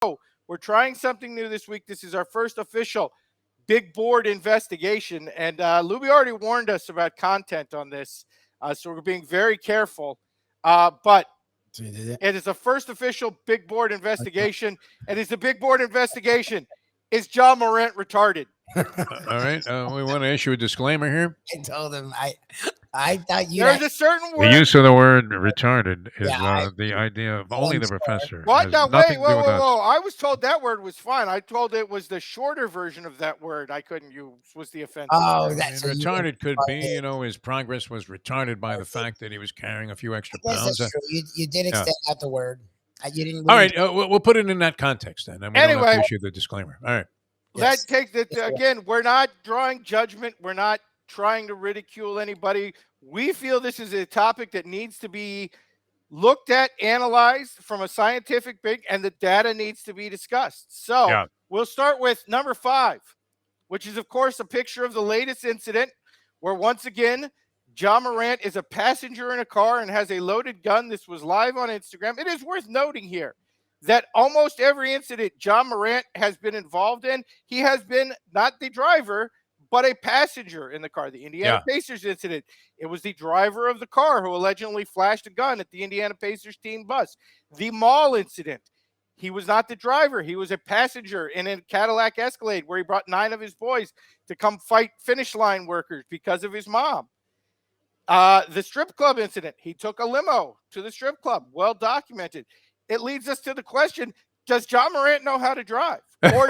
we're trying something new this week. This is our first official big board investigation. And Lubie already warned us about content on this. So we're being very careful. But it is the first official big board investigation. And it's a big board investigation. Is Ja Morant retarded? All right. We want to issue a disclaimer here. I told him I thought you. There's a certain The word. use of the word retarded is Yeah, the idea of only the professor. What? Has Now, nothing wait, to do with us. whoa. I was told that word was fine. I told it was the shorter version of that word I couldn't use was the offensive. Oh, I that's mean, retarded could be, his progress was retarded by the fact that he was carrying a few extra Yes, pounds. that's true. You did extend out the word. You didn't. All right, we'll put it in that context then. And we don't have to issue the disclaimer. All right. Let's take that again. We're not drawing judgment. We're not trying to ridicule anybody. We feel this is a topic that needs to be looked at, analyzed from a scientific and the data needs to be discussed. So we'll start with number 5, which is, of course, a picture of the latest incident where, once again, Ja Morant is a passenger in a car and has a loaded gun. This was live on Instagram. It is worth noting here that almost every incident Ja Morant has been involved in, he has been not the driver, but a passenger in the car. The Indiana Pacers incident, it was the driver of the car who allegedly flashed a gun at the Indiana Pacers team bus. The mall incident, he was not the driver. He was a passenger in a Cadillac Escalade where he brought 9 of his boys to come fight finish line workers because of his mom. The strip club incident, he took a limo to the strip club, well documented. It leads us to the question, does Ja Morant know how to drive? Or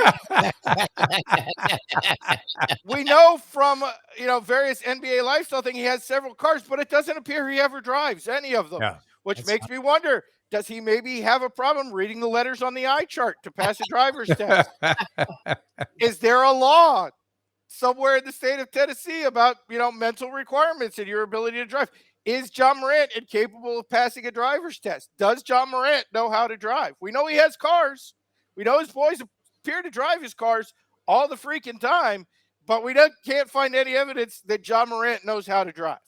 we know from various NBA lifestyle thing he has several cars, but it doesn't appear he ever drives any of them, which makes me wonder, does he maybe have a problem reading the letters on the eye chart to pass a driver's test? Is there a law somewhere in the state of Tennessee about mental requirements and your ability to drive? Is Ja Morant incapable of passing a driver's test? Does Ja Morant know how to drive? We know he has cars. We know his boys appear to drive his cars all the freaking time, but we can't find any evidence that Ja Morant knows how to drive.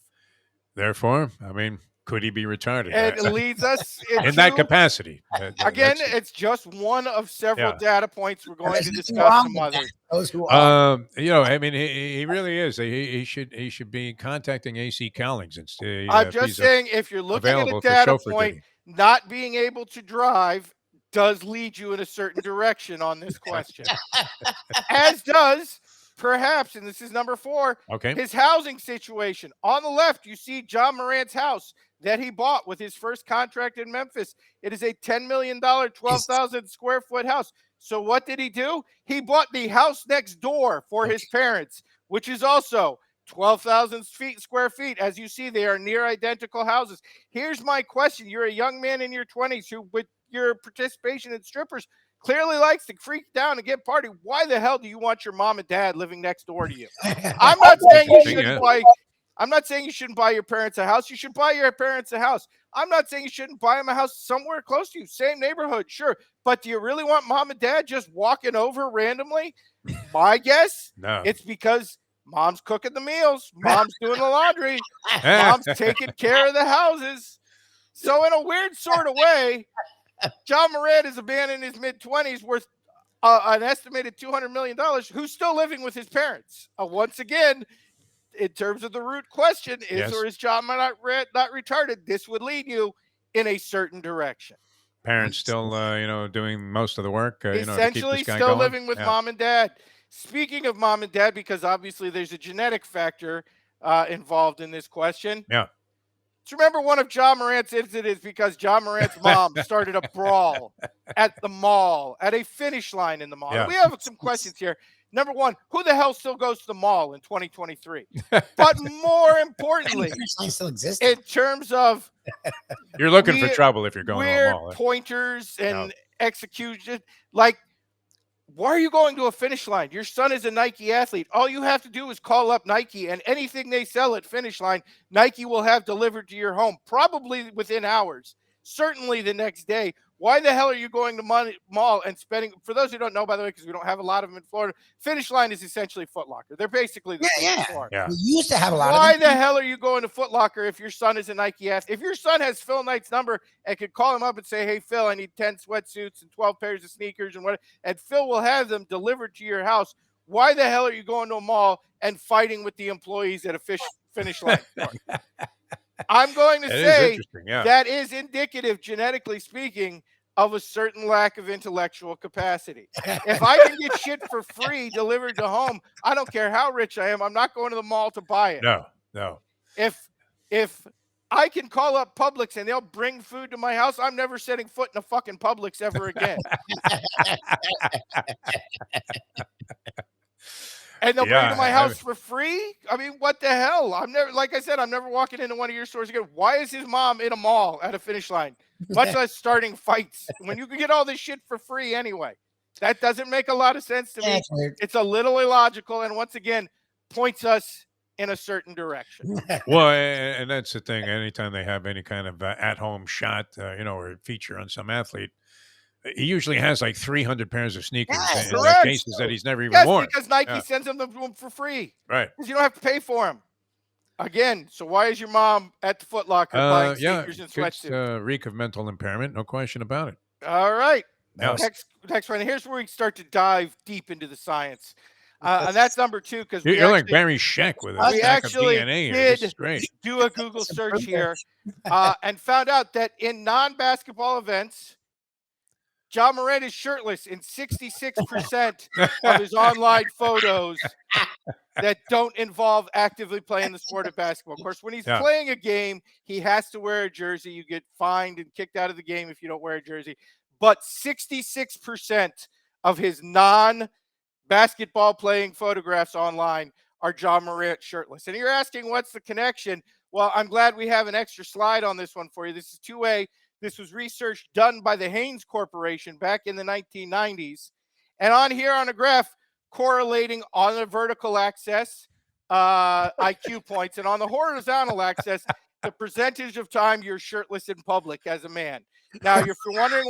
Therefore, I mean, could he be retarded? And it leads us in that capacity. Again, it's just one of several data points we're going to discuss some others. I mean, he really is. He should be contacting AC Cowlings instead. I'm just saying, if you're looking at a data point, not being able to drive does lead you in a certain direction on this question. As does, perhaps, and this is number 4, his housing situation. On the left, you see Ja Morant's house that he bought with his first contract in Memphis. It is a $10 million, 12,000 square foot house. So what did he do? He bought the house next door for his parents, which is also 12,000 square feet. As you see, they are near identical houses. Here's my question. You're a young man in your 20s who, with your participation in strippers, clearly likes to freak down and get party. Why the hell do you want your mom and dad living next door to you? I'm not saying you shouldn't buy. I'm not saying you shouldn't buy your parents a house. You should buy your parents a house. I'm not saying you shouldn't buy them a house somewhere close to you, same neighborhood, sure. But do you really want mom and dad just walking over randomly? My guess, it's because mom's cooking the meals, mom's doing the laundry, mom's taking care of the houses. So in a weird sort of way, Ja Morant is a man in his mid-20s worth an estimated $200 million who's still living with his parents. Once again, in terms of the root question, or is Ja not retarded? This would lead you in a certain direction. Parents still, doing most of the work. Essentially, to keep this guy still going. living with mom and dad. Speaking of mom and dad, because obviously there's a genetic factor involved in this question. Yeah. To remember one of Ja Morant's incidents because Ja Morant's mom started a brawl at the mall, at a finish line in the mall. Yeah. We have some questions here. Number 1, who the hell still goes to the mall in 2023? But more importantly, in terms of you're looking for trouble if you're going to a mall. Weird pointers and execution, like, why are you going to a finish line? Your son is a Nike athlete. All you have to do is call up Nike, and anything they sell at finish line, Nike will have delivered to your home, probably within hours, certainly the next day. Why the hell are you going to mall and spending? For those who don't know, by the way, because we don't have a lot of them in Florida, Finish Line is essentially Foot Locker. They're basically the same store. Yeah. We used to have a lot Why of them. the hell are you going to Foot Locker if your son is a Nike athlete? If your son has Phil Knight's number and could call him up and say, hey, Phil, I need 10 sweatsuits and 12 pairs of sneakers and what, and Phil will have them delivered to your house. Why the hell are you going to a mall and fighting with the employees at a Finish Line store? I'm going to say that is indicative, genetically speaking, of a certain lack of intellectual capacity. If I can get shit for free delivered to home, I don't care how rich I am. I'm not going to the mall to buy it. No. If I can call up Publix and they'll bring food to my house, I'm never setting foot in a fucking Publix ever again. And they'll bring it to my house for free? I mean, what the hell? I'm never walking into one of your stores again. Why is his mom in a mall at a Finish Line? Much less starting fights when you can get all this shit for free anyway. That doesn't make a lot of sense to me. It's a little illogical, and once again, points us in a certain direction. Well, and that's the thing. Anytime they have any kind of at-home shot, or feature on some athlete, he usually has like 300 pairs of sneakers in cases that he's never even worn. Because Nike sends them for free. Right. Because you don't have to pay for them. Again, so why is your mom at the Foot Locker buying sneakers and sweatsuits? Reek of mental impairment, no question about it. All right. Yes. Next one. Here's where we start to dive deep into the science. And that's number 2. Because you're like Barry Scheck with a stack of DNA here. This is great. Do a Google search here and found out that in non-basketball events, Ja Morant is shirtless in 66% of his online photos that don't involve actively playing the sport of basketball. Of course, when he's playing a game, he has to wear a jersey. You get fined and kicked out of the game if you don't wear a jersey. But 66% of his non-basketball playing photographs online are Ja Morant shirtless. And you're asking, what's the connection? Well, I'm glad we have an extra slide on this one for you. This is 2A. This was research done by the Haynes Corporation back in the 1990s. And on here on a graph, correlating on the vertical axis, IQ points, and on the horizontal axis, the percentage of time you're shirtless in public as a man. Now, if you're wondering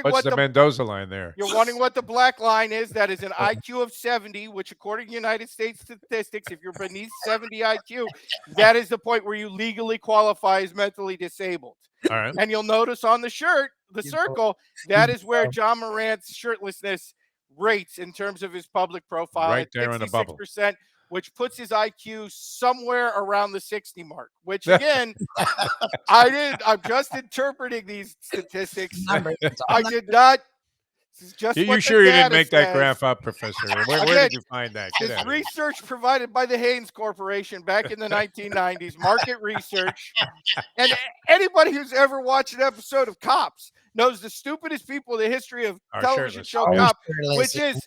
what's the Mendoza line there? You're wondering what the black line is. That is an IQ of 70, which according to United States statistics, if you're beneath 70 IQ, that is the point where you legally qualify as mentally disabled. All right. And you'll notice on the shirt, the circle, that is where Ja Morant's shirtlessness rates in terms of his public profile. Right there in the bubble. Which puts his IQ somewhere around the 60 mark, which again, I'm just interpreting these statistics. I did not. This is just you sure you didn't make that graph up, Professor? Where did you find that? This research provided by the Haynes Corporation back in the 1990s, market research. And anybody who's ever watched an episode of Cops knows the stupidest people in the history of television show Cops, which is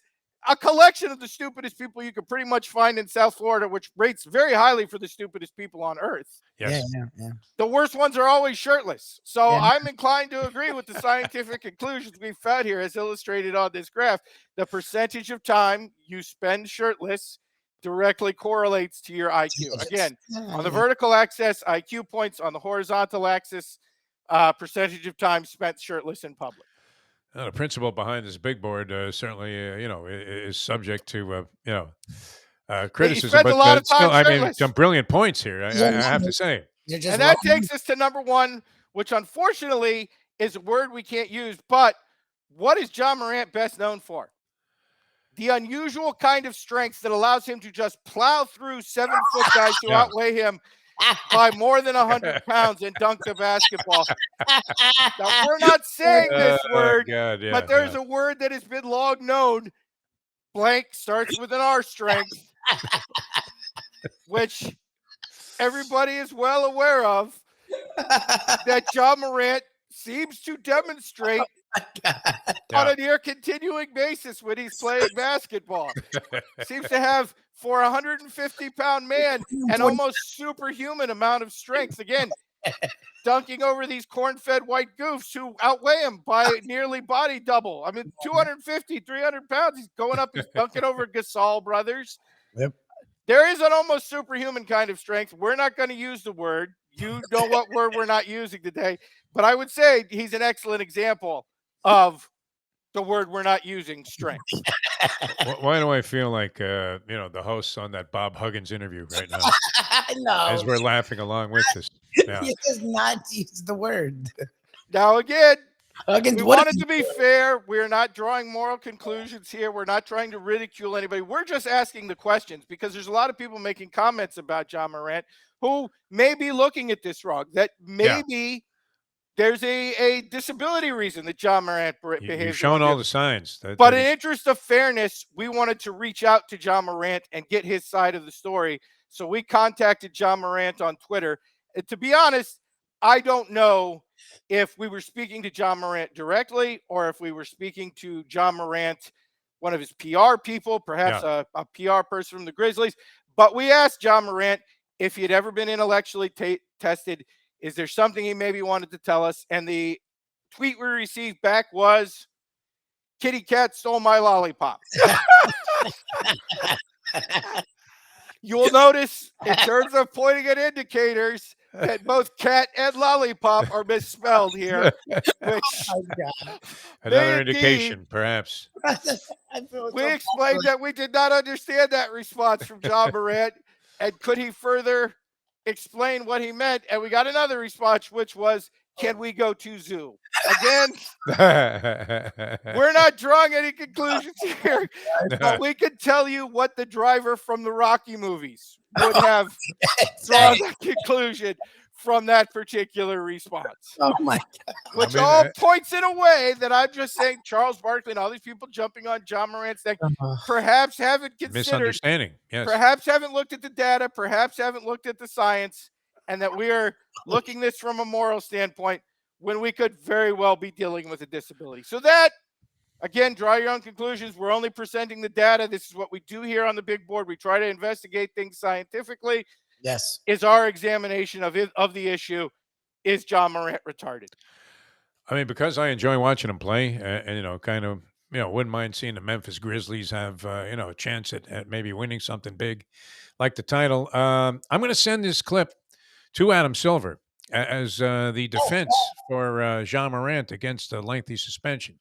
a collection of the stupidest people you could pretty much find in South Florida, which rates very highly for the stupidest people on earth. Yes. Yeah. The worst ones are always shirtless. So I'm inclined to agree with the scientific conclusions we've found here as illustrated on this graph. The percentage of time you spend shirtless directly correlates to your IQ. Again, on the vertical axis, IQ points. On the horizontal axis, percentage of time spent shirtless in public. The principle behind this big board certainly, is subject to, criticism. But still, I mean, some brilliant points here. I have to say. And that takes us to number 1, which unfortunately is a word we can't use. But what is Ja Morant best known for? The unusual kind of strength that allows him to just plow through 7-foot guys who outweigh him by more than 100 pounds and dunk the basketball. Now, we're not saying this word, but there's a word that has been long known. Blank starts with an R strength, which everybody is well aware of, that Ja Morant seems to demonstrate on a near continuing basis when he's playing basketball. Seems to have, for a 150-pound man, an almost superhuman amount of strength. Again, dunking over these corn-fed white goofs who outweigh him by nearly body double. I mean, 250, 300 pounds. He's going up, he's dunking over Gasol brothers. Yep. There is an almost superhuman kind of strength. We're not going to use the word. You know what word we're not using today, but I would say he's an excellent example of the word we're not using, strength. Why do I feel like the hosts on that Bob Huggins interview right now, as No, we're laughing along with this? Yeah, he does not use the word. Now, again, Huggins, we what wanted is to be fair. We're not drawing moral conclusions here. We're not trying to ridicule anybody. We're just asking the questions because there's a lot of people making comments about Ja Morant who may be looking at this wrong, that yeah. maybe there's a disability reason that Ja Morant You've behaves the shown way he all does. the signs. But in interest of fairness, we wanted to reach out to Ja Morant and get his side of the story. So we contacted Ja Morant on Twitter. And to be honest, I don't know if we were speaking to Ja Morant directly or if we were speaking to Ja Morant, one of his PR people, perhaps Yeah. a PR person from the Grizzlies. But we asked Ja Morant if he had ever been intellectually tested. Is there something he maybe wanted to tell us? And the tweet we received back was, "Kitty cat stole my lollipop." You'll notice in terms of pointing at indicators that both cat and lollipop are misspelled here, which Oh my God. Another may indeed. indication, perhaps. I feel We so explained that we did not understand that response from Ja Morant, and could he further explain what he meant? And we got another response, which was, "Can we go to zoo?" Again, we're not drawing any conclusions here, but we can tell you what the driver from the Rocky movies would have drawn the conclusion from that particular response. Oh my God. Which all points in a way that I'm just saying Charles Barkley and all these people jumping on Ja Morant's neck perhaps haven't considered, Misunderstanding. Yes. perhaps haven't looked at the data, perhaps haven't looked at the science, and that we are looking this from a moral standpoint when we could very well be dealing with a disability. So that, again, draw your own conclusions. We're only presenting the data. This is what we do here on the big board. We try to investigate things scientifically. Yes. Is our examination of the issue, is Ja Morant retarded? I mean, because I enjoy watching them play, and kind of, wouldn't mind seeing the Memphis Grizzlies have, a chance at maybe winning something big, like the title. I'm going to send this clip to Adam Silver as the defense for Ja Morant against a lengthy suspension.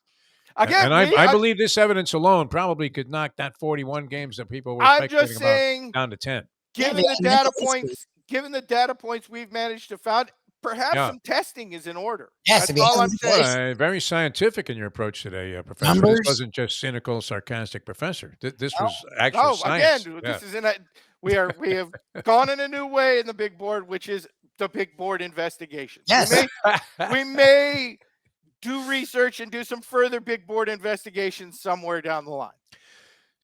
Again, And I believe this evidence alone probably could knock that 41 games that people were I'm speculating just about saying, down to 10. given Yeah, the man, data that's history. given the data points we've managed to find, perhaps Yeah. some testing is in order. Yes, That's all I'm saying. Well, very scientific in your approach today, Professor. Numbers. This wasn't just cynical, sarcastic, Professor. This was actual No, science. again, Yeah. this is we have gone in a new way in the big board, which is the big board investigation. Yes. We may do research and do some further big board investigations somewhere down the line.